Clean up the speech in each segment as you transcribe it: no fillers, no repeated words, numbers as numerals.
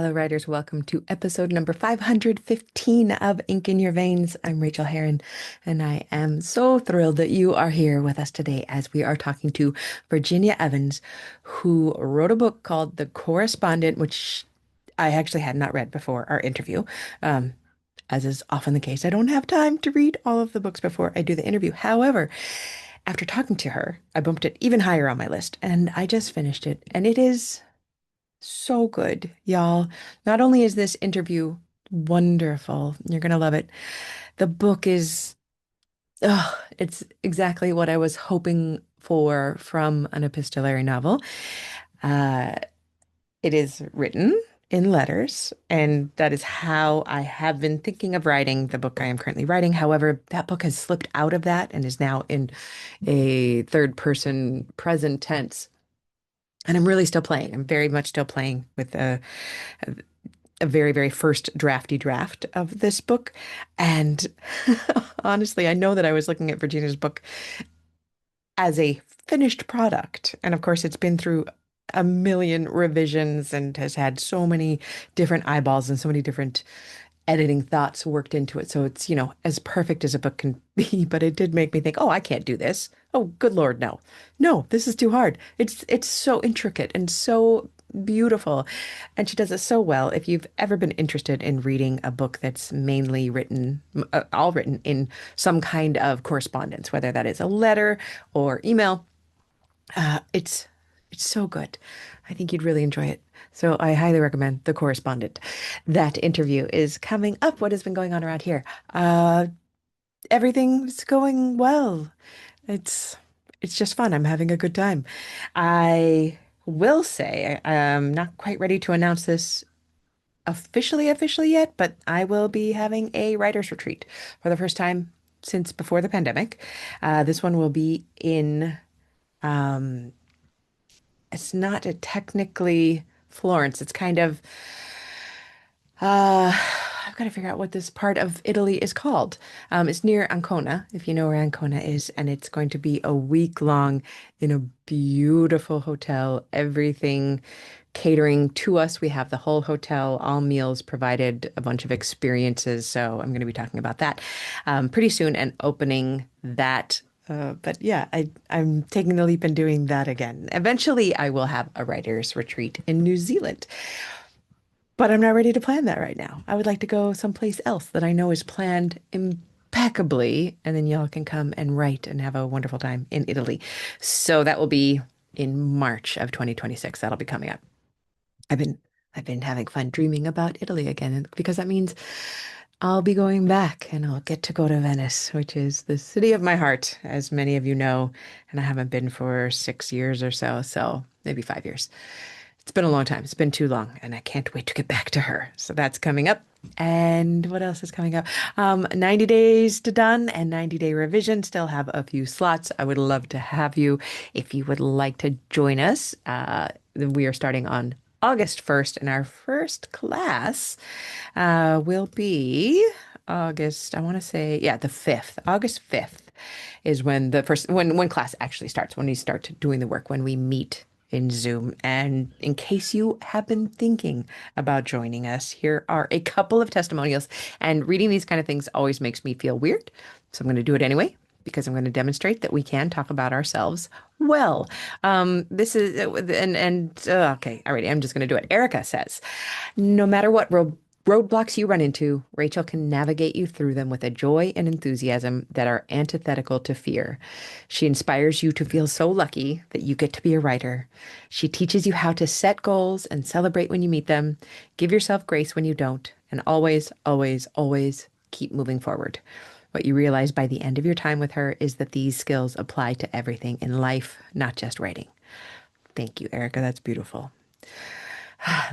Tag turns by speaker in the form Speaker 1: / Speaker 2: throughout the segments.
Speaker 1: fellow writers. Welcome to episode number 515 of Ink in Your Veins. I'm Rachael Herron, and I am so thrilled that you are here with us today as we are talking to Virginia Evans, who wrote a book called The Correspondent, which I actually had not read before our interview. Um, as is often the case, I don't have time to read all of the books before I do the interview. However, after talking to her, I bumped it even higher on my list, and I just finished it, and it is so good, y'all. Not only is this interview wonderful, you're gonna love it. The book is, it's exactly what I was hoping for from an epistolary novel. Uh, it is written in letters, and that is how I have been thinking of writing the book I am currently writing. However, that book has slipped out of that and is now in a third person present tense. And I'm really still playing. I'm very much still playing with a very, very first drafty draft of this book. And honestly, I know that I was looking at Virginia's book as a finished product. And of course, it's been through a million revisions and has had so many different eyeballs and so many different editing thoughts worked into it. So it's, as perfect as a book can be, but it did make me think, oh, I can't do this. Oh, good Lord, no. No, this is too hard. It's so intricate and so beautiful. And she does it so well. If you've ever been interested in reading a book that's mainly written, all written in some kind of correspondence, whether that is a letter or email, it's so good. I think you'd really enjoy it. So I highly recommend The Correspondent. That interview is coming up. What has been going on around here? Everything's going well. It's it's just fun. I'm having a good time. I will say I'm not quite ready to announce this officially yet, but I will be having a writer's retreat for the first time since before the pandemic. This one will be in um, it's not a technically Florence. It's kind of I've got to figure out what this part of Italy is called. It's near Ancona, if you know where Ancona is, and it's going to be a week long in a beautiful hotel. Everything catering to us. We have the whole hotel, all meals provided, a bunch of experiences. So I'm going to be talking about that pretty soon and opening that. But yeah, I'm taking the leap and doing that again. Eventually, I will have a writer's retreat in New Zealand. But I'm not ready to plan that right now. I would like to go someplace else that I know is planned impeccably, and then y'all can come and write and have a wonderful time in Italy. So that will be in March of 2026. That'll be coming up. I've been I've been having fun dreaming about Italy again because that means I'll be going back and I'll get to go to Venice, which is the city of my heart, as many of you know, and I haven't been for 6 years or so, so maybe 5 years. It's been a long time. It's been too long, and I can't wait to get back to her. So that's coming up. And what else is coming up? 90 days to done and 90-day revision. Still have a few slots. I would love to have you if you would like to join us. We are starting on August 1st, and our first class will be August, I want to say, yeah, the 5th. August 5th is when the first when class actually starts, when we start doing the work, when we meet in Zoom. And in case you have been thinking about joining us, here are a couple of testimonials. And reading these kind of things always makes me feel weird. So I'm going to do it anyway because I'm going to demonstrate that we can talk about ourselves well. This is, okay, alrighty, I'm just going to do it. Erica says, no matter what roadblocks you run into, Rachel can navigate you through them with a joy and enthusiasm that are antithetical to fear. She inspires you to feel so lucky that you get to be a writer. She teaches you how to set goals and celebrate when you meet them, give yourself grace when you don't, and always, always, always keep moving forward. What you realize by the end of your time with her is that these skills apply to everything in life, not just writing. Thank you, Erica. That's beautiful.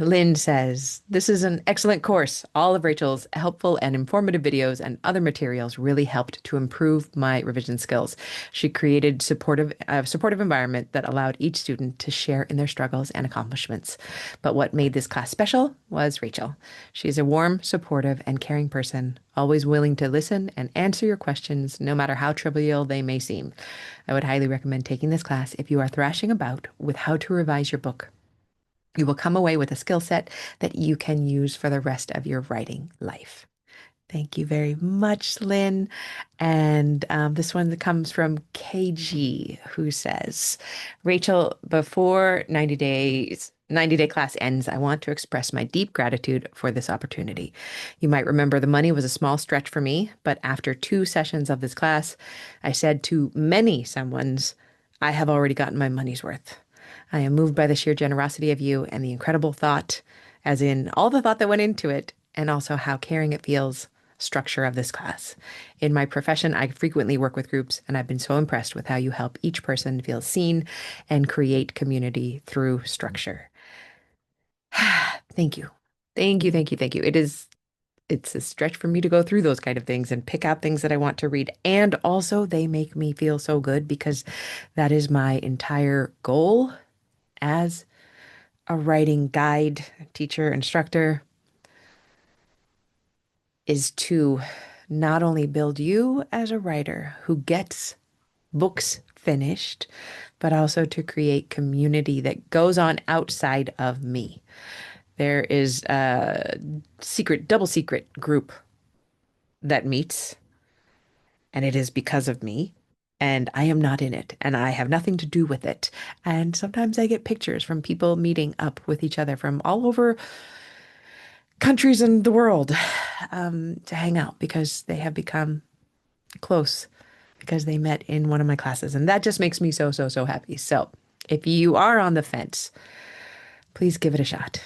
Speaker 1: Lynn says, this is an excellent course. All of Rachel's helpful and informative videos and other materials really helped to improve my revision skills. She created a supportive environment that allowed each student to share in their struggles and accomplishments. But what made this class special was Rachel. She's a warm, supportive, and caring person, always willing to listen and answer your questions, no matter how trivial they may seem. I would highly recommend taking this class if you are thrashing about with how to revise your book. You will come away with a skill set that you can use for the rest of your writing life. Thank you very much, Lynn. And this one comes from KG, who says, Rachel, before 90-day class ends, I want to express my deep gratitude for this opportunity. You might remember the money was a small stretch for me, but after 2 sessions of this class, I said to many someones, I have already gotten my money's worth. I am moved by the sheer generosity of you and the incredible thought, as in all the thought that went into it, and also how caring it feels structure of this class. In my profession, I frequently work with groups, and I've been so impressed with how you help each person feel seen and create community through structure. Thank you. Thank you, thank you, thank you. It's a stretch for me to go through those kind of things and pick out things that I want to read. And also they make me feel so good because that is my entire goal as a writing guide, teacher, instructor, is to not only build you as a writer who gets books finished, but also to create community that goes on outside of me. There is a secret, double secret group that meets, and it is because of me. And I am not in it, and I have nothing to do with it. And sometimes I get pictures from people meeting up with each other from all over countries in the world to hang out because they have become close because they met in one of my classes. And that just makes me so, so, so happy. So if you are on the fence, please give it a shot.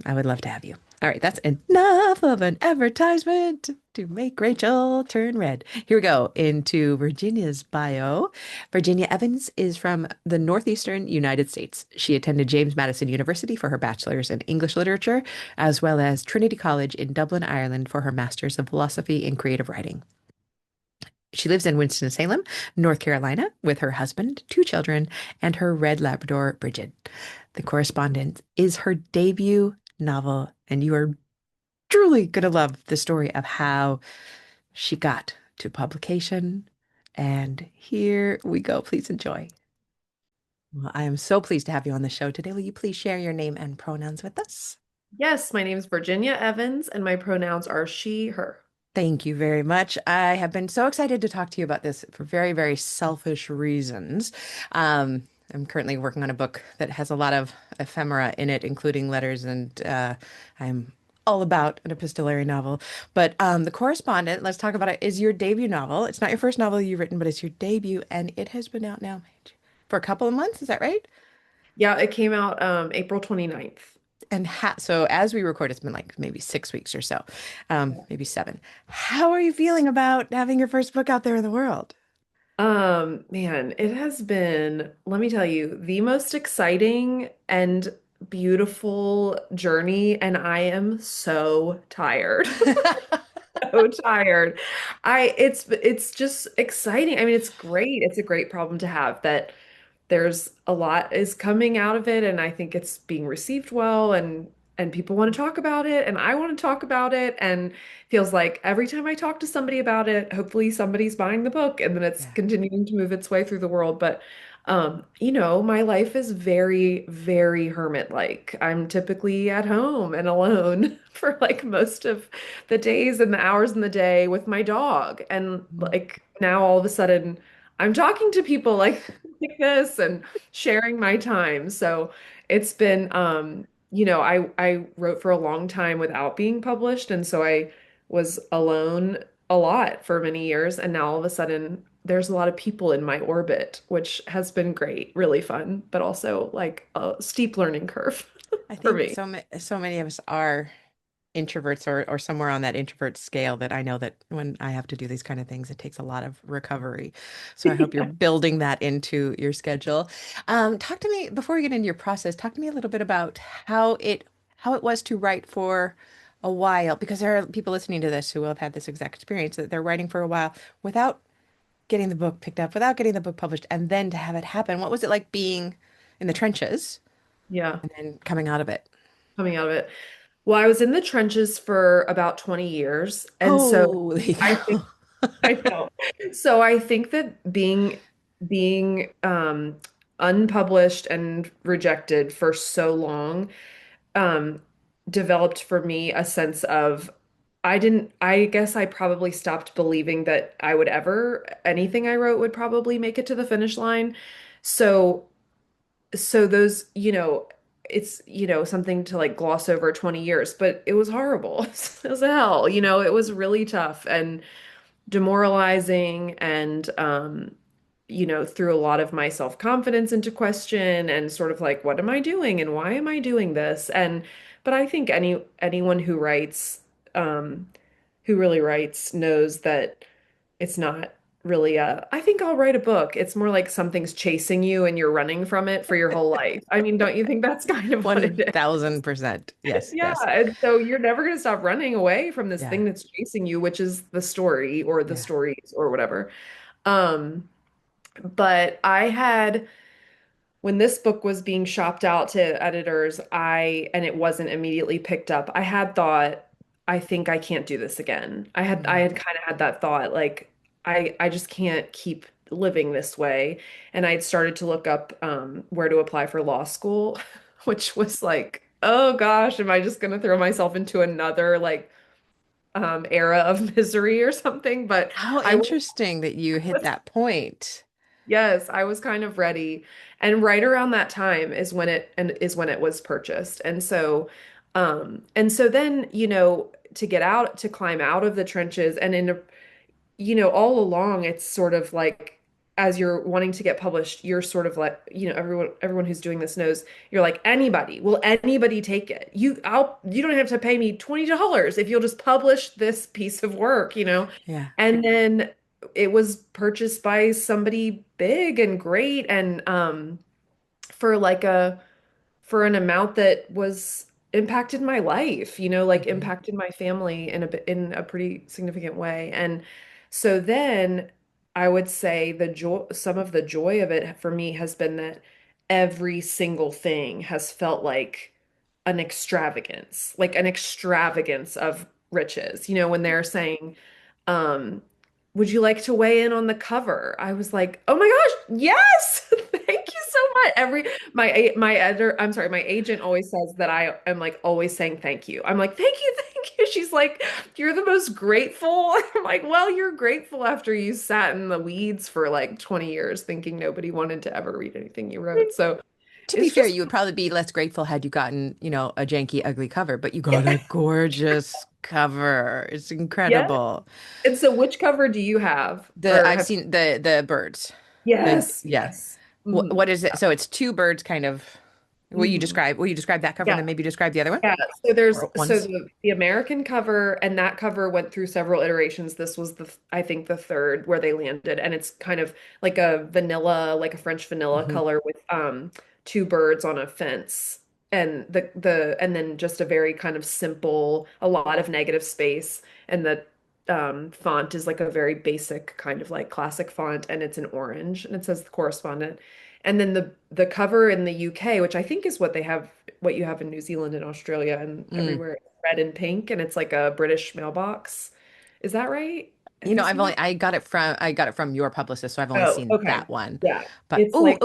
Speaker 1: I would love to have you. All right, that's enough of an advertisement to make Rachel turn red. Here we go into Virginia's bio. Virginia Evans is from the northeastern United States. She attended James Madison University for her bachelor's in English literature, as well as Trinity College in Dublin, Ireland for her master's of philosophy in creative writing. She lives in Winston-Salem, North Carolina, with her husband, 2 children, and her Red Labrador, Brigid. The Correspondent is her debut novel, and you are truly going to love the story of how she got to publication. And here we go. Please enjoy. Well, I am so pleased to have you on the show today. Will you please share your name and pronouns with us?
Speaker 2: Yes, my name is Virginia Evans, and my pronouns are she, her.
Speaker 1: Thank you very much. I have been so excited to talk to you about this for very, very selfish reasons. I'm currently working on a book that has a lot of ephemera in it, including letters, and I'm all about an epistolary novel. But The Correspondent, let's talk about it, is your debut novel. It's not your first novel you've written, but it's your debut, and it has been out now for a couple of months. Is that right?
Speaker 2: Yeah, it came out April 29th.
Speaker 1: And so as we record, it's been like maybe 6 weeks or so, maybe 7. How are you feeling about having your first book out there in the world?
Speaker 2: Man, it has been, let me tell you, the most exciting and beautiful journey, and I am so tired. So tired. It's just exciting. I mean, it's great. It's a great problem to have that there's a lot is coming out of it, and I think it's being received well, and people want to talk about it, and I want to talk about it, and feels like every time I talk to somebody about it, hopefully somebody's buying the book, and then it's
Speaker 1: Yeah.
Speaker 2: continuing to move its way through the world. But my life is very, very hermit-like. I'm typically at home and alone for like most of the days and the hours in the day with my dog. And
Speaker 1: Mhm.
Speaker 2: like now all of a sudden I'm talking to people like this and sharing my time. So it's been I wrote for a long time without being published, and so I was alone a lot for many years, and now all of a sudden there's a lot of people in my orbit, which has been great, really fun, but also like a steep learning curve
Speaker 1: I
Speaker 2: for
Speaker 1: think
Speaker 2: me.
Speaker 1: so many of us are introverts or somewhere on that introvert scale that I know that when I have to do these kind of things, it takes a lot of recovery. So I hope you're
Speaker 2: Yeah.
Speaker 1: building that into your schedule. Talk to me before we get into your process, talk to me a little bit about how it was to write for a while, because there are people listening to this who will have had this exact experience that they're writing for a while without getting the book picked up, without getting the book published, and then to have it happen. What was it like being in the trenches
Speaker 2: Yeah,
Speaker 1: and then coming out of it?
Speaker 2: coming out of it. Well, I was in the trenches for about 20 years, and so
Speaker 1: Holy
Speaker 2: I
Speaker 1: cow.
Speaker 2: think I know. So I think that being unpublished and rejected for so long, um, developed for me a sense of I guess I probably stopped believing that I would ever, anything I wrote would probably make it to the finish line. So, so those, it's, something to like gloss over 20 years, but it was horrible. It was hell, it was really tough and demoralizing and, threw a lot of my self-confidence into question and sort of like, what am I doing and why am I doing this? But I think anyone who really writes knows that it's not really I think I'll write a book. It's more like something's chasing you and you're running from it for your whole life. I mean, don't you think that's kind of what it is?
Speaker 1: 1000%. Yes,
Speaker 2: Yeah,
Speaker 1: yes.
Speaker 2: and so you're never going to stop running away from this
Speaker 1: Yeah,
Speaker 2: thing that's chasing you, which is the story or the
Speaker 1: yeah.
Speaker 2: stories or whatever. Um, but I had when this book was being shopped out to editors, and it wasn't immediately picked up, I had thought, I think I can't do this again. I
Speaker 1: Mm.
Speaker 2: had kind of had that thought, like, I just can't keep living this way. And I'd started to look up where to apply for law school, which was like, oh gosh, am I just gonna throw myself into another like era of misery or something? But
Speaker 1: How
Speaker 2: I
Speaker 1: interesting that you hit
Speaker 2: was
Speaker 1: that point.
Speaker 2: Yes, I was kind of ready. And right around that time is when it was purchased. And so then, to get out, to climb out of the trenches and all along it's sort of like as you're wanting to get published, you're sort of like, everyone who's doing this knows you're like, will anybody take it? You don't have to pay me $20 if you'll just publish this piece of work.
Speaker 1: Yeah.
Speaker 2: And then it was purchased by somebody big and great and for like a for an amount that was impacted my life, like
Speaker 1: Hmm.
Speaker 2: impacted my family in a pretty significant way. And so then I would say some of the joy of it for me has been that every single thing has felt like an extravagance of riches. When they're saying, um, would you like to weigh in on the cover? I was like, oh my gosh, yes! Thank you so much. My editor, I'm sorry, my agent always says that I am like always saying thank you. I'm like, thank you, thank you. She's like, you're the most grateful. I'm like, well, you're grateful after you sat in the weeds for like 20 years thinking nobody wanted to ever read anything you wrote. So
Speaker 1: To be
Speaker 2: it's
Speaker 1: fair,
Speaker 2: just
Speaker 1: you would probably be less grateful had you gotten, a janky, ugly cover, but you got a gorgeous cover. It's
Speaker 2: yeah.
Speaker 1: incredible.
Speaker 2: And so which cover do you have?
Speaker 1: The
Speaker 2: Or
Speaker 1: I've
Speaker 2: have
Speaker 1: seen the birds.
Speaker 2: Yes,
Speaker 1: Yeah.
Speaker 2: yes.
Speaker 1: What is it? So it's two birds kind of.
Speaker 2: Mhm.
Speaker 1: Will you describe that cover and
Speaker 2: Yeah.
Speaker 1: then maybe describe the other one?
Speaker 2: Yeah, so there's
Speaker 1: Or
Speaker 2: so
Speaker 1: ones?
Speaker 2: the American cover and that cover went through several iterations. This was I think the third where they landed, and it's kind of like like a French vanilla
Speaker 1: Hmm.
Speaker 2: color with two birds on a fence, and and then just a very kind of simple, a lot of negative space, and the font is like a very basic kind of like classic font, and it's an orange, and it says the correspondent. And then the cover in the UK, which I think is what you have in New Zealand and Australia and
Speaker 1: Mm.
Speaker 2: everywhere, red and pink, and it's like a British mailbox. Is that right? Have you seen that?
Speaker 1: I got it from your publicist, so I've only
Speaker 2: Oh,
Speaker 1: seen
Speaker 2: okay.
Speaker 1: that one.
Speaker 2: Yeah.
Speaker 1: But
Speaker 2: It's like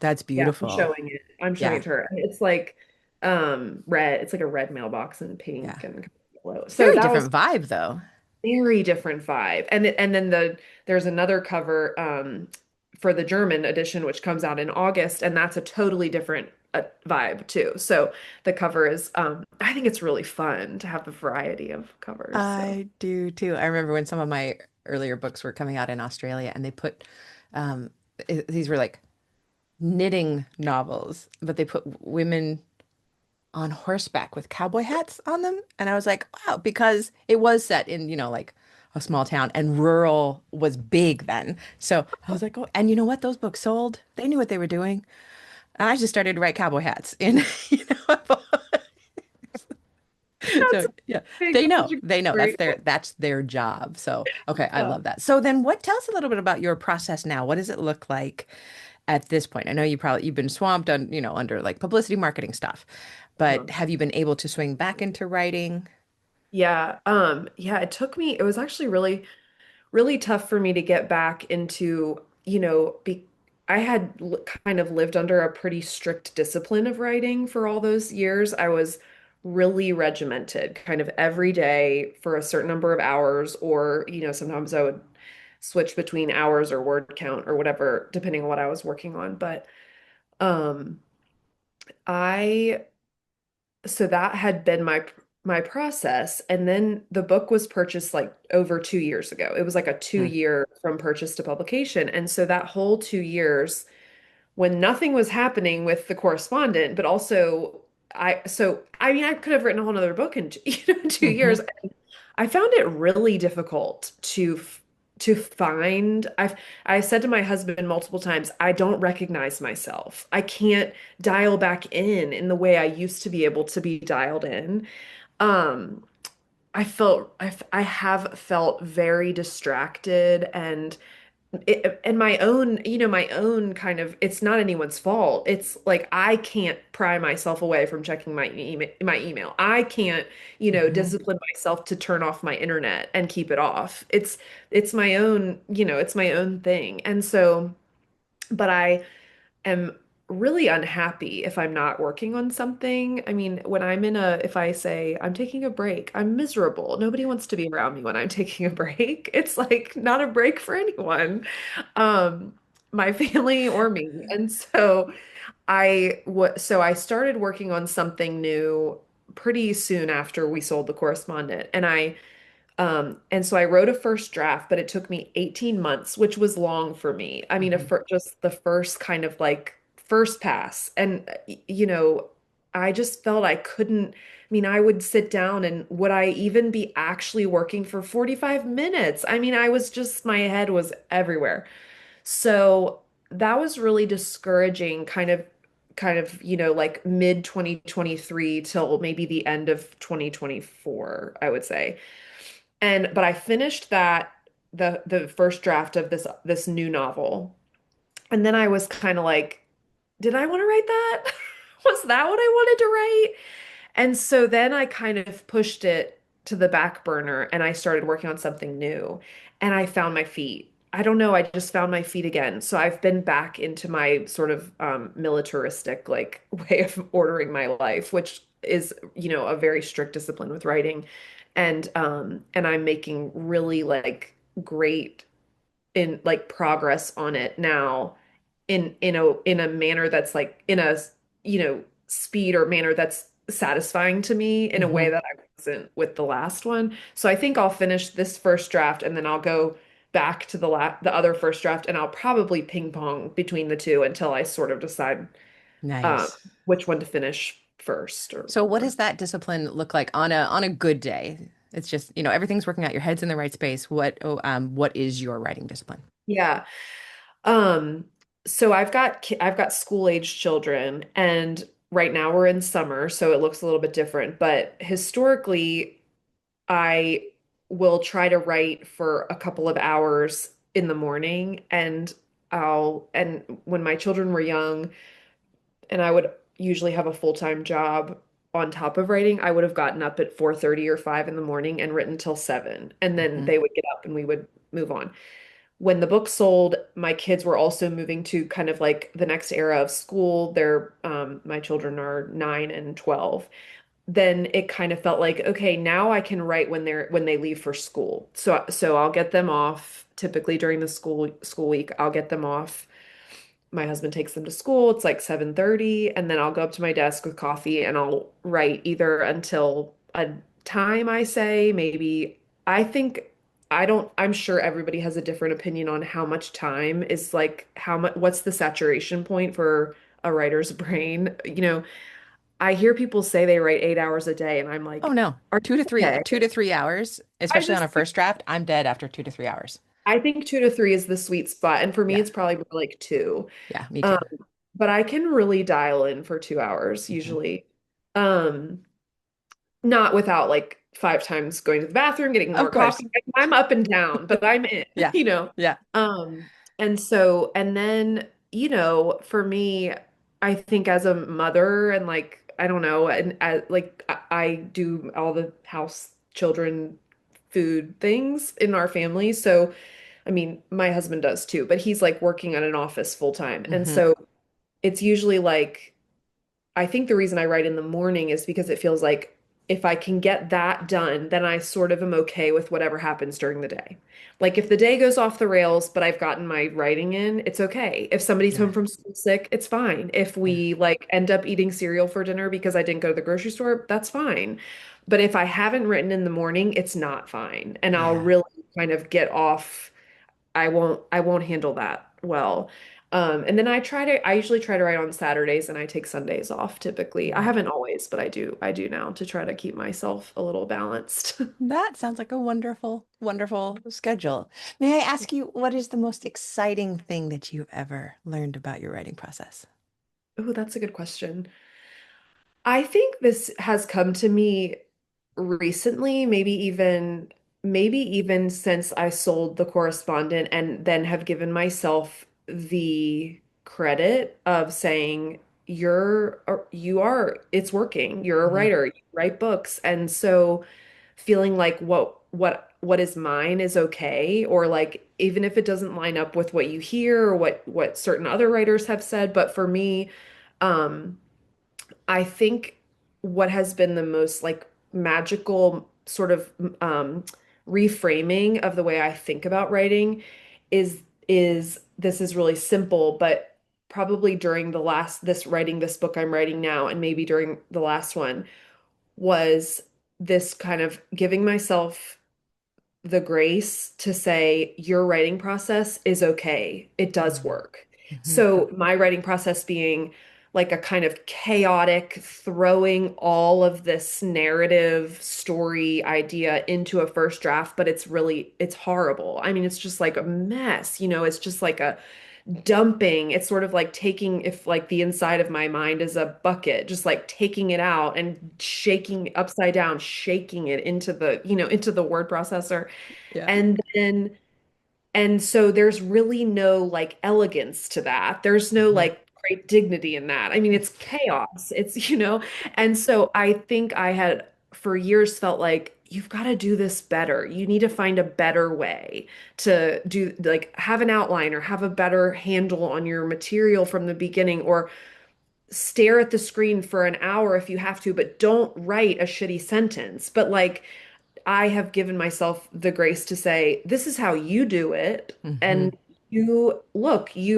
Speaker 1: that's
Speaker 2: yeah, I'm
Speaker 1: beautiful.
Speaker 2: showing it. I'm showing
Speaker 1: Yeah.
Speaker 2: it to her. It's like red. It's like a red mailbox and
Speaker 1: Yeah.
Speaker 2: pink and yellow. So
Speaker 1: Very
Speaker 2: that was
Speaker 1: different vibe though.
Speaker 2: very different vibe. And then there's another cover for the German edition which comes out in August, and that's a totally different vibe too. So the cover is I think it's really fun to have a variety of covers. So
Speaker 1: I do too. I remember when some of my earlier books were coming out in Australia and they put um these were like knitting novels, but they put women on horseback with cowboy hats on them. And I was like, wow, because it was set in, like a small town and rural was big then. So I was like, oh, and you know what? Those books sold. They knew what they were doing. And I just started to write cowboy hats in, you know.
Speaker 2: that's
Speaker 1: So yeah,
Speaker 2: big. That's such a
Speaker 1: they know
Speaker 2: great.
Speaker 1: that's their job. So, okay, I
Speaker 2: Yeah.
Speaker 1: love that. So then tell us a little bit about your process now. What does it look like at this point? I know you've been swamped on, under like publicity marketing stuff, but
Speaker 2: Uh-huh.
Speaker 1: have you been able to swing back into writing?
Speaker 2: Yeah, it was actually really really tough for me to get back into, I had kind of lived under a pretty strict discipline of writing for all those years. I was really regimented, kind of every day for a certain number of hours, or, sometimes I would switch between hours or word count or whatever, depending on what I was working on. But um, I so that had been my process, and then the book was purchased like over 2 years ago. It was like a two
Speaker 1: Mm,
Speaker 2: year from purchase to publication, and so that whole 2 years when nothing was happening with the correspondent, but also I mean I could have written a whole other book in in 2 years.
Speaker 1: hmm
Speaker 2: I found it really difficult to find. I said to my husband multiple times, I don't recognize myself. I can't dial back in the way I used to be able to be dialed in. Um, I have felt very distracted and my own kind of, it's not anyone's fault. It's like I can't pry myself away from checking my email. I can't,
Speaker 1: hmm
Speaker 2: discipline myself to turn off my internet and keep it off. It's my own, it's my own thing. And so, but I am really unhappy if I'm not working on something. I mean, if I say I'm taking a break, I'm miserable. Nobody wants to be around me when I'm taking a break. It's like not a break for anyone, um, my family or me. And so I started working on something new pretty soon after we sold the correspondent. And so I wrote a first draft, but it took me 18 months, which was long for me. I mean, just the first kind of like first pass. And, I just felt I couldn't. I mean, I would sit down and would I even be actually working for 45 minutes? I mean, my head was everywhere. So that was really discouraging, kind of, like mid 2023 till maybe the end of 2024, I would say. But I finished the first draft of this new novel. And then I was kind of like, did I want to write that? Was that what I wanted to write? And so then I kind of pushed it to the back burner and I started working on something new. And I found my feet. I don't know, I just found my feet again. So I've been back into my sort of militaristic like way of ordering my life, which is, a very strict discipline with writing. And I'm making really like great in like progress on it now in a manner that's like in a speed or manner that's satisfying to me in a way
Speaker 1: hmm
Speaker 2: that I wasn't with the last one. So I think I'll finish this first draft and then I'll go back to the other first draft and I'll probably ping pong between the two until I sort of decide um,
Speaker 1: Nice.
Speaker 2: which one to finish first or
Speaker 1: So what
Speaker 2: whatever.
Speaker 1: does that discipline look like on a good day? It's just, everything's working out, your head's in the right space. What is your writing discipline?
Speaker 2: Yeah. Um, so I've got school-age children, and right now we're in summer, so it looks a little bit different. But historically, I will try to write for a couple of hours in the morning, and when my children were young, and I would usually have a full-time job on top of writing, I would have gotten up at 4:30 or 5 in the morning and written till 7, and then
Speaker 1: hmm
Speaker 2: they would get up and we would move on. When the book sold, my kids were also moving to kind of like the next era of school. My children are 9 and 12. Then it kind of felt like, okay, now I can write when they leave for school. So I'll get them off typically during the school week. I'll get them off. My husband takes them to school. It's like 7:30, and then I'll go up to my desk with coffee and I'll write either until a time I say, maybe I think I don't I'm sure everybody has a different opinion on how much time is like how much what's the saturation point for a writer's brain. I hear people say they write 8 hours a day and I'm
Speaker 1: Oh
Speaker 2: like,
Speaker 1: no,
Speaker 2: are you okay?
Speaker 1: 2 to 3 hours,
Speaker 2: I
Speaker 1: especially on
Speaker 2: just
Speaker 1: a first draft. I'm dead after 2 to 3 hours.
Speaker 2: I think 2 to 3 is the sweet spot. And for me,
Speaker 1: Yeah,
Speaker 2: it's probably more like two.
Speaker 1: yeah, me
Speaker 2: Um,
Speaker 1: too.
Speaker 2: but I can really dial in for 2 hours
Speaker 1: hmm
Speaker 2: usually. Um, Not without like 5 times going to the bathroom, getting
Speaker 1: Of
Speaker 2: more
Speaker 1: course.
Speaker 2: coffee. Like, I'm up and down, but I'm in,
Speaker 1: Yeah,
Speaker 2: you know.
Speaker 1: yeah.
Speaker 2: And then, for me, I think as a mother and like, I don't know, and like I do all the house children food things in our family. So I mean, my husband does too, but he's like working at an office full time. And
Speaker 1: Hmm.
Speaker 2: so it's usually like, I think the reason I write in the morning is because it feels like if I can get that done, then I sort of am okay with whatever happens during the day. Like if the day goes off the rails, but I've gotten my writing in, it's okay. If somebody's
Speaker 1: Yeah.
Speaker 2: home from school sick, it's fine. If
Speaker 1: Yeah.
Speaker 2: we like end up eating cereal for dinner because I didn't go to the grocery store, that's fine. But if I haven't written in the morning, it's not fine. And I'll
Speaker 1: Yeah.
Speaker 2: really kind of get off. I won't handle that well. And then I usually try to write on Saturdays and I take Sundays off typically. I
Speaker 1: Mm.
Speaker 2: haven't always, but I do now to try to keep myself a little balanced.
Speaker 1: That sounds like a wonderful, wonderful schedule. May I ask you, what is the most exciting thing that you've ever learned about your writing process?
Speaker 2: Oh, that's a good question. I think this has come to me recently, maybe even since I sold the Correspondent and then have given myself the credit of saying you are it's working. You're a
Speaker 1: Hmm.
Speaker 2: writer, you write books. And so feeling like what is mine is okay, or like even if it doesn't line up with what you hear or what certain other writers have said, but for me, um I think what has been the most like magical sort of reframing of the way I think about writing is this is really simple, but probably during this writing this book I'm writing now, and maybe during the last one, was this kind of giving myself the grace to say your writing process is okay. It does
Speaker 1: Hmm.
Speaker 2: work.
Speaker 1: Hmm.
Speaker 2: So my writing process being like a kind of chaotic throwing all of this narrative story idea into a first draft, but it's horrible. I mean, it's just like a mess, it's just like a dumping. It's sort of like taking, if like the inside of my mind is a bucket, just like taking it out and shaking upside down, shaking it into the word processor.
Speaker 1: Yeah.
Speaker 2: And then, and so there's really no like elegance to that. There's no
Speaker 1: Hmm.
Speaker 2: like great dignity in that. I mean, it's chaos. And so I think I had for years felt like you've got to do this better. You need to find a better way to do, like have an outline or have a better handle on your material from the beginning, or stare at the screen for an hour if you have to, but don't write a shitty sentence. But like I have given myself the grace to say, this is how you do it.
Speaker 1: Hmm.
Speaker 2: And you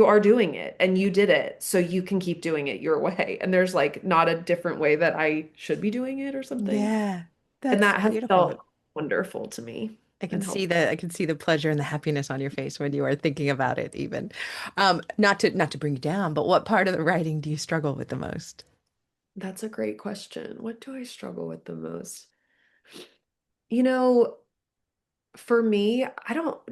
Speaker 2: are doing it and you did it. So you can keep doing it your way. And there's like not a different way that I should be doing it or something.
Speaker 1: Yeah,
Speaker 2: And
Speaker 1: that's
Speaker 2: that has
Speaker 1: beautiful.
Speaker 2: felt wonderful to me
Speaker 1: I can
Speaker 2: and
Speaker 1: see
Speaker 2: helpful.
Speaker 1: the pleasure and the happiness on your face when you are thinking about it even. Not to bring you down, but what part of the writing do you struggle with the most?
Speaker 2: That's a great question. What do I struggle with the most? You know, For me,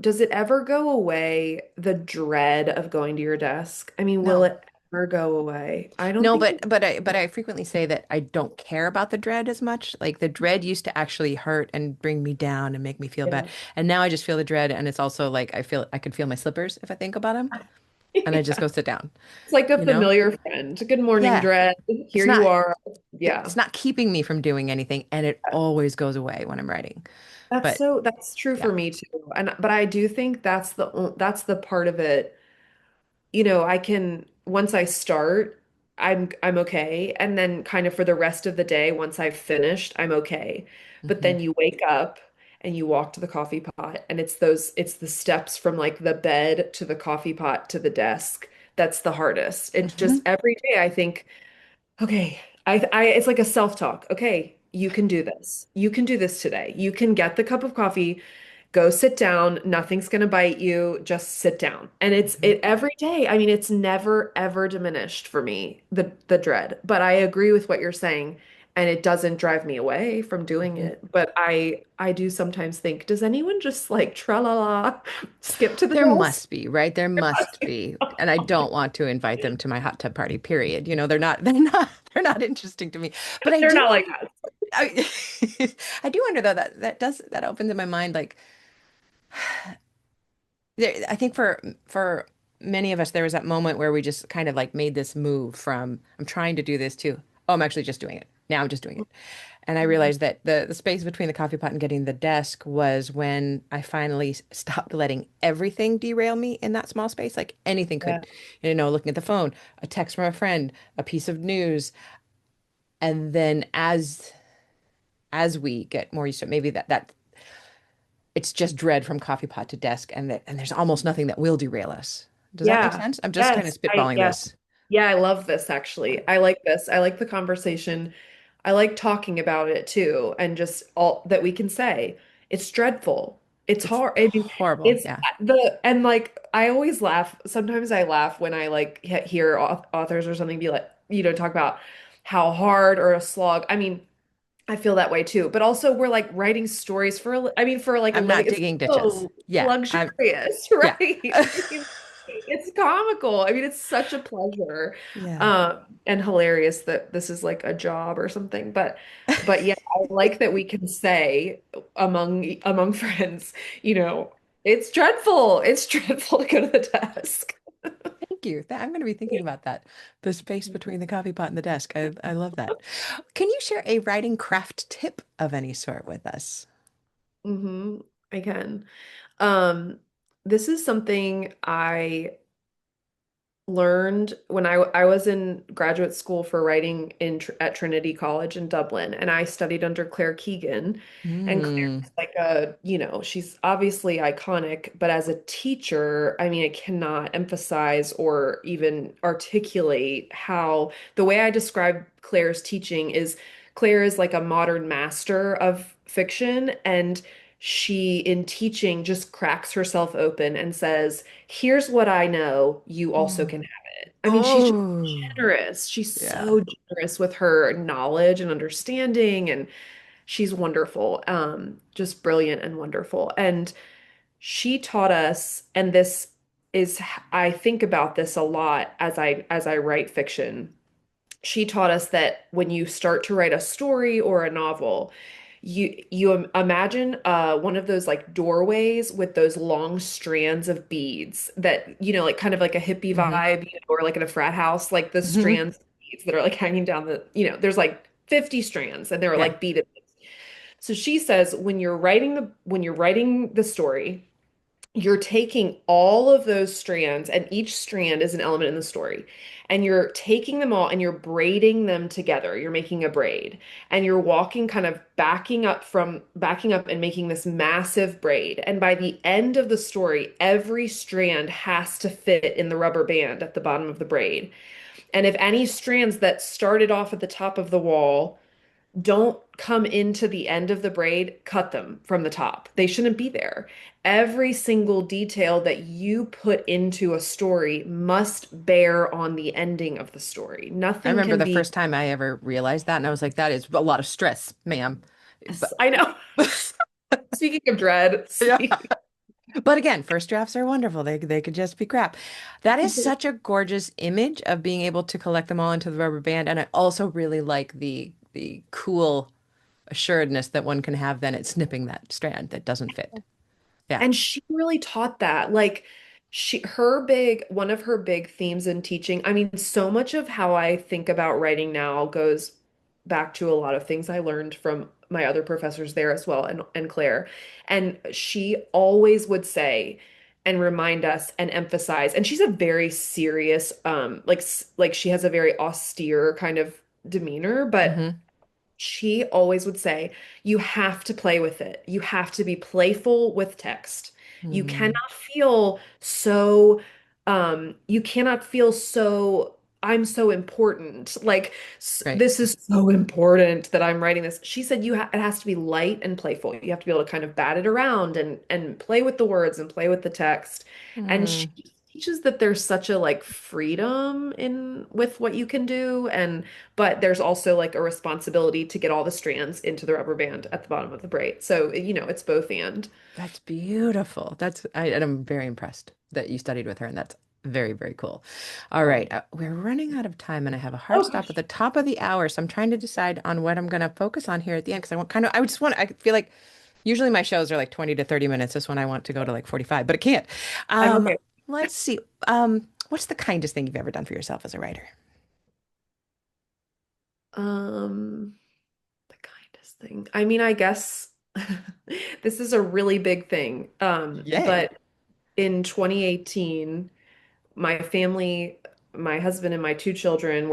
Speaker 2: does it ever go away, the dread of going to your desk? I mean, will
Speaker 1: No.
Speaker 2: it ever go away? I don't
Speaker 1: No,
Speaker 2: think
Speaker 1: but
Speaker 2: it.
Speaker 1: but I frequently say that I don't care about the dread as much. Like the dread used to actually hurt and bring me down and make me feel bad.
Speaker 2: Yeah.
Speaker 1: And now I just feel the dread and it's also like I could feel my slippers if I think about them and I just
Speaker 2: Yeah.
Speaker 1: go sit down,
Speaker 2: It's like a
Speaker 1: you know?
Speaker 2: familiar friend. Good morning,
Speaker 1: Yeah.
Speaker 2: Dread.
Speaker 1: It's
Speaker 2: Here you
Speaker 1: not
Speaker 2: are. Yeah.
Speaker 1: it's not keeping me from doing anything and it always goes away when I'm writing. But
Speaker 2: That's true
Speaker 1: yeah.
Speaker 2: for me too. But I do think that's the part of it. I can once I start, I'm okay. And then kind of for the rest of the day, once I've finished, I'm okay. But
Speaker 1: Hmm.
Speaker 2: then you wake up and you walk to the coffee pot, and it's the steps from like the bed to the coffee pot to the desk. That's the hardest. It's
Speaker 1: Hmm.
Speaker 2: just every day I think, okay, it's like a self-talk. Okay, you can do this. You can do this today. You can get the cup of coffee, go sit down. Nothing's gonna bite you. Just sit down. And it's
Speaker 1: Hmm.
Speaker 2: it every day. I mean, it's never ever diminished for me, the dread. But I agree with what you're saying, and it doesn't drive me away from doing
Speaker 1: Hmm.
Speaker 2: it. But I do sometimes think, does anyone just like tra la la skip to the
Speaker 1: There
Speaker 2: desk?
Speaker 1: must be, right? There must be. And I don't want to invite them to my hot tub party, period. They're not interesting to me. But I
Speaker 2: They're
Speaker 1: do
Speaker 2: not like
Speaker 1: wonder,
Speaker 2: us.
Speaker 1: I, I do wonder though that opens in my mind like I think for many of us there was that moment where we just kind of like made this move from I'm trying to do this to oh I'm actually just doing it. Now I'm just doing it. And I realized that the space between the coffee pot and getting the desk was when I finally stopped letting everything derail me in that small space. Like anything
Speaker 2: Yeah.
Speaker 1: could, looking at the phone, a text from a friend, a piece of news. And then as we get more used to it, maybe that it's just dread from coffee pot to desk and there's almost nothing that will derail us. Does that make
Speaker 2: Yeah.
Speaker 1: sense? I'm just kind of
Speaker 2: Yes.
Speaker 1: spitballing
Speaker 2: Yes.
Speaker 1: this.
Speaker 2: Yeah, I love this actually. I like this. I like the conversation. I like talking about it too, and just all that we can say. It's dreadful. It's
Speaker 1: It's
Speaker 2: hard. I mean,
Speaker 1: horrible.
Speaker 2: it's
Speaker 1: Yeah.
Speaker 2: and like I always laugh. Sometimes I laugh when I like hear authors or something be like, talk about how hard or a slog. I mean, I feel that way too. But also we're like writing stories for I mean for like a
Speaker 1: I'm
Speaker 2: living.
Speaker 1: not
Speaker 2: It's
Speaker 1: digging ditches.
Speaker 2: so
Speaker 1: Yeah.
Speaker 2: luxurious,
Speaker 1: Yeah.
Speaker 2: right? I mean, it's comical. I mean, it's such a pleasure.
Speaker 1: Yeah.
Speaker 2: And hilarious that this is like a job or something. But yeah, I like that we can say among friends, you know, it's dreadful. It's dreadful to go to the desk.
Speaker 1: Thank you. I'm going to be thinking about that. The space between the coffee pot and the desk. I love that. Can you share a writing craft tip of any sort with us?
Speaker 2: hmm I can. Um, this is something I learned when I was in graduate school for writing at Trinity College in Dublin, and I studied under Claire Keegan. And Claire
Speaker 1: Hmm.
Speaker 2: is like she's obviously iconic, but as a teacher, I mean, I cannot emphasize or even articulate how the way I describe Claire's teaching is Claire is like a modern master of fiction, and she in teaching just cracks herself open and says, here's what I know, you also
Speaker 1: Oh.
Speaker 2: can have it. I mean, she's just
Speaker 1: Oh.
Speaker 2: generous. She's
Speaker 1: Yeah.
Speaker 2: so generous with her knowledge and understanding, and she's wonderful. Just brilliant and wonderful. And she taught us, and this is, I think about this a lot as I write fiction. She taught us that when you start to write a story or a novel, you imagine one of those like doorways with those long strands of beads that like kind of like a hippie
Speaker 1: Hmm.
Speaker 2: vibe, or like in a frat house, like the
Speaker 1: Hmm.
Speaker 2: strands of beads that are like hanging down there's like 50 strands and they're
Speaker 1: Yeah.
Speaker 2: like beaded. So she says when you're writing the story, you're taking all of those strands, and each strand is an element in the story. And you're taking them all and you're braiding them together. You're making a braid. And you're walking kind of backing up and making this massive braid. And by the end of the story, every strand has to fit in the rubber band at the bottom of the braid. And if any strands that started off at the top of the wall don't come into the end of the braid, cut them from the top. They shouldn't be there. Every single detail that you put into a story must bear on the ending of the story.
Speaker 1: I
Speaker 2: Nothing
Speaker 1: remember
Speaker 2: can
Speaker 1: the
Speaker 2: be,
Speaker 1: first time I ever realized that, and I was like, that is a lot of stress, ma'am.
Speaker 2: yes,
Speaker 1: But
Speaker 2: I know. Speaking of dread,
Speaker 1: yeah.
Speaker 2: speak.
Speaker 1: But again, first drafts are wonderful. They could just be crap. That is such a gorgeous image of being able to collect them all into the rubber band. And I also really like the cool assuredness that one can have then at snipping that strand that doesn't fit. Yeah.
Speaker 2: And she really taught that. Like one of her big themes in teaching, I mean, so much of how I think about writing now goes back to a lot of things I learned from my other professors there as well, and Claire. And she always would say and remind us and emphasize, and she's a very serious, like she has a very austere kind of demeanor, but
Speaker 1: Hmm.
Speaker 2: she always would say, you have to play with it. You have to be playful with text. You
Speaker 1: Hmm.
Speaker 2: cannot feel so, you cannot feel so, I'm so important. Like,
Speaker 1: Right.
Speaker 2: this is so important that I'm writing this. She said it has to be light and playful. You have to be able to kind of bat it around and play with the words and play with the text. And she
Speaker 1: Mm.
Speaker 2: teaches that there's such a like freedom in with what you can do, and but there's also like a responsibility to get all the strands into the rubber band at the bottom of the braid. So, it's both and.
Speaker 1: That's beautiful. And I'm very impressed that you studied with her, and that's very, very cool. All
Speaker 2: Oh,
Speaker 1: right, we're running out of time, and I have a hard
Speaker 2: oh
Speaker 1: stop at
Speaker 2: gosh.
Speaker 1: the top of the hour, so I'm trying to decide on what I'm going to focus on here at the end because I just want, I feel like usually my shows are like 20 to 30 minutes. This one I want to go to like 45, but it can't.
Speaker 2: I'm okay.
Speaker 1: Let's see. What's the kindest thing you've ever done for yourself as a writer?
Speaker 2: Um, the kindest. thing. I mean, I guess this is a really big thing.
Speaker 1: Yay.
Speaker 2: But in 2018, my family, my husband and my two children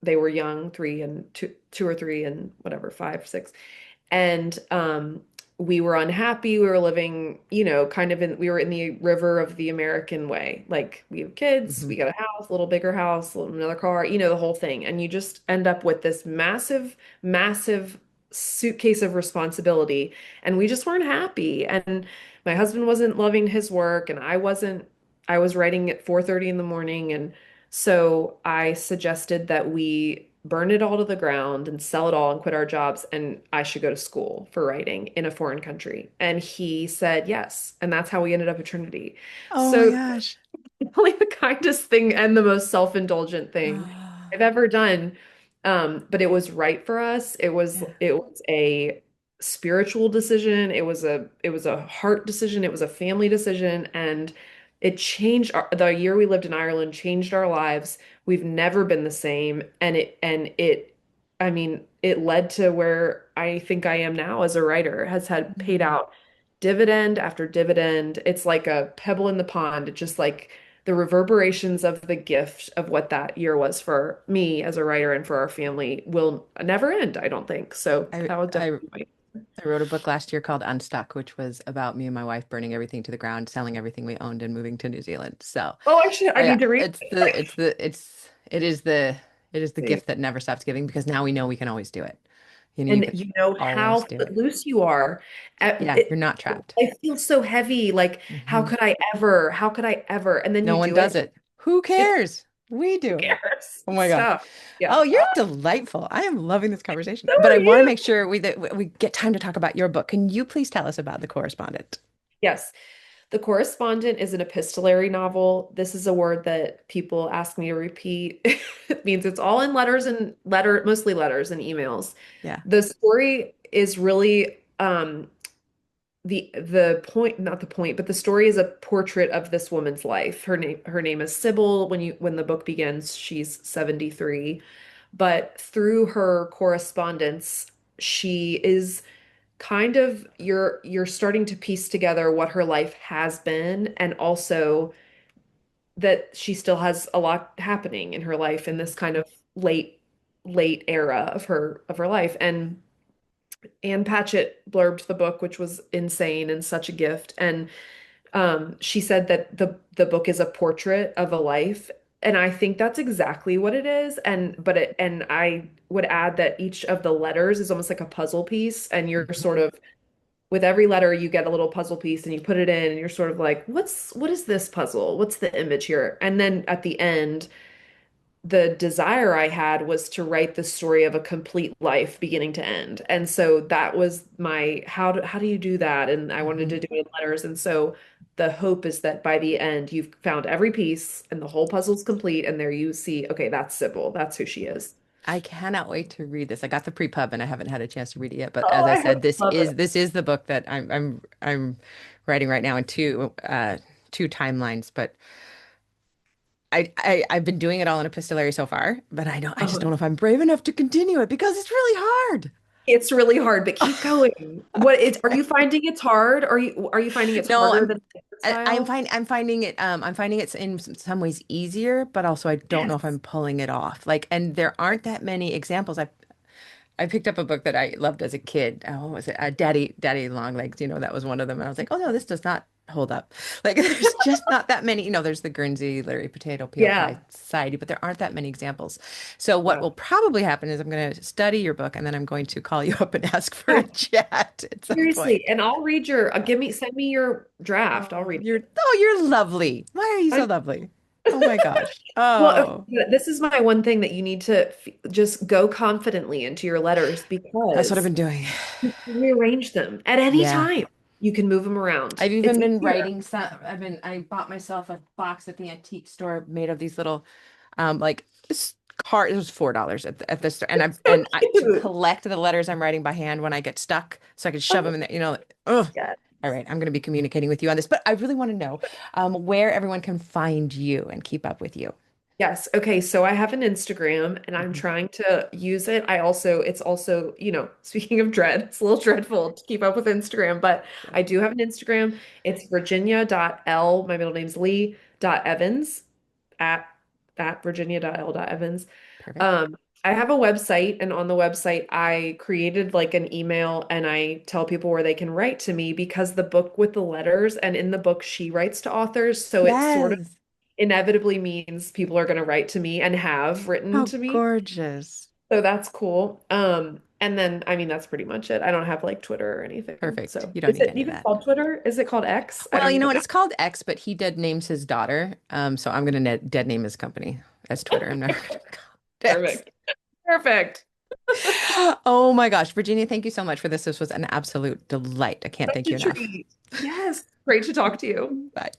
Speaker 2: they were young, three and two or three and whatever, five, six. And we were unhappy. We were living, kind of we were in the river of the American way. Like we have kids,
Speaker 1: Hmm.
Speaker 2: we got a house, a little bigger house, another car, the whole thing. And you just end up with this massive, massive suitcase of responsibility. And we just weren't happy. And my husband wasn't loving his work, and I was writing at 4:30 in the morning. And so I suggested that we burn it all to the ground and sell it all and quit our jobs, and I should go to school for writing in a foreign country. And he said yes. And that's how we ended up at Trinity.
Speaker 1: Oh my
Speaker 2: So
Speaker 1: gosh.
Speaker 2: probably the kindest thing and the most self-indulgent thing I've ever done. But it was right for us.
Speaker 1: Yeah.
Speaker 2: It was a spiritual decision. It was a heart decision. It was a family decision, and it changed the year we lived in Ireland changed our lives. We've never been the same, and it I mean, it led to where I think I am now as a writer, has had paid
Speaker 1: Mm.
Speaker 2: out dividend after dividend. It's like a pebble in the pond. It just like the reverberations of the gift of what that year was for me as a writer and for our family will never end, I don't think. So
Speaker 1: I
Speaker 2: that was
Speaker 1: I
Speaker 2: definitely
Speaker 1: I wrote a book last year called Unstuck, which was about me and my wife burning everything to the ground, selling everything we owned, and moving to New Zealand. So,
Speaker 2: Oh, actually, I
Speaker 1: yeah,
Speaker 2: need to read
Speaker 1: it is the
Speaker 2: it.
Speaker 1: gift that never stops giving because now we know we can always do it. You
Speaker 2: And
Speaker 1: can
Speaker 2: you know how
Speaker 1: always do it.
Speaker 2: footloose you are.
Speaker 1: Yeah, you're
Speaker 2: It,
Speaker 1: not trapped.
Speaker 2: I feel so heavy. Like, how
Speaker 1: Hmm.
Speaker 2: could I ever? How could I ever? And then
Speaker 1: No
Speaker 2: you
Speaker 1: one
Speaker 2: do
Speaker 1: does
Speaker 2: it.
Speaker 1: it. Who
Speaker 2: It's
Speaker 1: cares? We
Speaker 2: who
Speaker 1: do it.
Speaker 2: cares?
Speaker 1: Oh my
Speaker 2: It's
Speaker 1: God.
Speaker 2: tough. Yeah.
Speaker 1: Oh, you're delightful. I am loving this conversation.
Speaker 2: So
Speaker 1: But
Speaker 2: are
Speaker 1: I want to
Speaker 2: you.
Speaker 1: make sure we get time to talk about your book. Can you please tell us about The Correspondent?
Speaker 2: Yes. The Correspondent is an epistolary novel. This is a word that people ask me to repeat. It means it's all in mostly letters and emails.
Speaker 1: Yeah.
Speaker 2: The story is really the point, not the point, but the story is a portrait of this woman's life. Her name is Sybil. When the book begins, she's 73. But through her correspondence, she is kind of you're starting to piece together what her life has been, and also that she still has a lot happening in her life in this kind of late era of her life. And Anne Patchett blurbed the book, which was insane and such a gift. And she said that the book is a portrait of a life, and I think that's exactly what it is. And I would add that each of the letters is almost like a puzzle piece, and you're sort
Speaker 1: Mhm.
Speaker 2: of with every letter you get a little puzzle piece, and you put it in, and you're sort of like, what is this puzzle? What's the image here? And then at the end, the desire I had was to write the story of a complete life beginning to end. And so that was my how do you do that? And I wanted
Speaker 1: Mhm.
Speaker 2: to do it in letters. And so the hope is that by the end you've found every piece and the whole puzzle's complete, and there you see, okay, that's Sybil. That's who she is.
Speaker 1: I cannot wait to read this. I got the pre-pub and I haven't had a chance to read it yet. But
Speaker 2: Oh,
Speaker 1: as I
Speaker 2: I
Speaker 1: said,
Speaker 2: love it.
Speaker 1: this is the book that I'm writing right now in two timelines. But I've been doing it all in epistolary so far, but I just don't know if I'm brave enough to continue it because it's really hard.
Speaker 2: It's really hard, but keep going. Are you finding it's hard? Are you finding it's
Speaker 1: No,
Speaker 2: harder than
Speaker 1: I'm
Speaker 2: style?
Speaker 1: finding it I'm finding it's in some ways easier, but also I don't know if
Speaker 2: Yes.
Speaker 1: I'm pulling it off. Like, and there aren't that many examples. I picked up a book that I loved as a kid. What was it? Daddy Longlegs. That was one of them. And I was like, oh no, this does not hold up. Like, there's just not that many. There's the Guernsey Larry Potato Peel Pie
Speaker 2: Yeah.
Speaker 1: Society, but there aren't that many examples. So what
Speaker 2: Yeah.
Speaker 1: will probably happen is I'm going to study your book and then I'm going to call you up and ask for a
Speaker 2: Yeah.
Speaker 1: chat at some point.
Speaker 2: Seriously. And I'll read send me your draft. I'll read it.
Speaker 1: You're lovely. Why are you so
Speaker 2: I'm,
Speaker 1: lovely? Oh my gosh.
Speaker 2: well,
Speaker 1: Oh,
Speaker 2: okay, this is my one thing that you need to just go confidently into your letters,
Speaker 1: that's what I've
Speaker 2: because
Speaker 1: been doing.
Speaker 2: you can rearrange them at any
Speaker 1: Yeah.
Speaker 2: time. You can move them around.
Speaker 1: I've
Speaker 2: It's
Speaker 1: even been
Speaker 2: easier.
Speaker 1: writing some. I bought myself a box at the antique store made of these little, like this card. It was $4 at the store, and
Speaker 2: It's so
Speaker 1: to
Speaker 2: cute.
Speaker 1: collect the letters I'm writing by hand when I get stuck, so I can shove
Speaker 2: Oh,
Speaker 1: them in there. Oh,
Speaker 2: yeah.
Speaker 1: all right. I'm going to be communicating with you on this, but I really want to know, where everyone can find you and keep up with you.
Speaker 2: Yes. Okay. So I have an Instagram and I'm
Speaker 1: Mhm.
Speaker 2: trying to use it. It's also, speaking of dread, it's a little dreadful to keep up with Instagram, but
Speaker 1: Yeah.
Speaker 2: I do have an Instagram. It's Virginia.L, my middle name's Lee, dot Evans at, at Virginia.L.Evans.
Speaker 1: Perfect.
Speaker 2: Um, I have a website, and on the website, I created like an email and I tell people where they can write to me because the book with the letters, and in the book, she writes to authors. So it sort of
Speaker 1: Yes.
Speaker 2: inevitably means people are going to write to me and have written
Speaker 1: How
Speaker 2: to me.
Speaker 1: gorgeous.
Speaker 2: So that's cool. And then, I mean, that's pretty much it. I don't have like Twitter or anything.
Speaker 1: Perfect.
Speaker 2: So
Speaker 1: You don't
Speaker 2: is
Speaker 1: need
Speaker 2: it
Speaker 1: any of
Speaker 2: even
Speaker 1: that.
Speaker 2: called Twitter? Is it called X? I
Speaker 1: Well,
Speaker 2: don't
Speaker 1: you know
Speaker 2: even
Speaker 1: what?
Speaker 2: know.
Speaker 1: It's called X, but he dead names his daughter. So I'm gonna dead name his company as Twitter. I'm not gonna call it X.
Speaker 2: Perfect. Perfect.
Speaker 1: Oh my gosh, Virginia, thank you so much for this. This was an absolute delight. I can't thank
Speaker 2: Such
Speaker 1: you
Speaker 2: a
Speaker 1: enough.
Speaker 2: treat. Yes. Great to talk to you.
Speaker 1: Bye.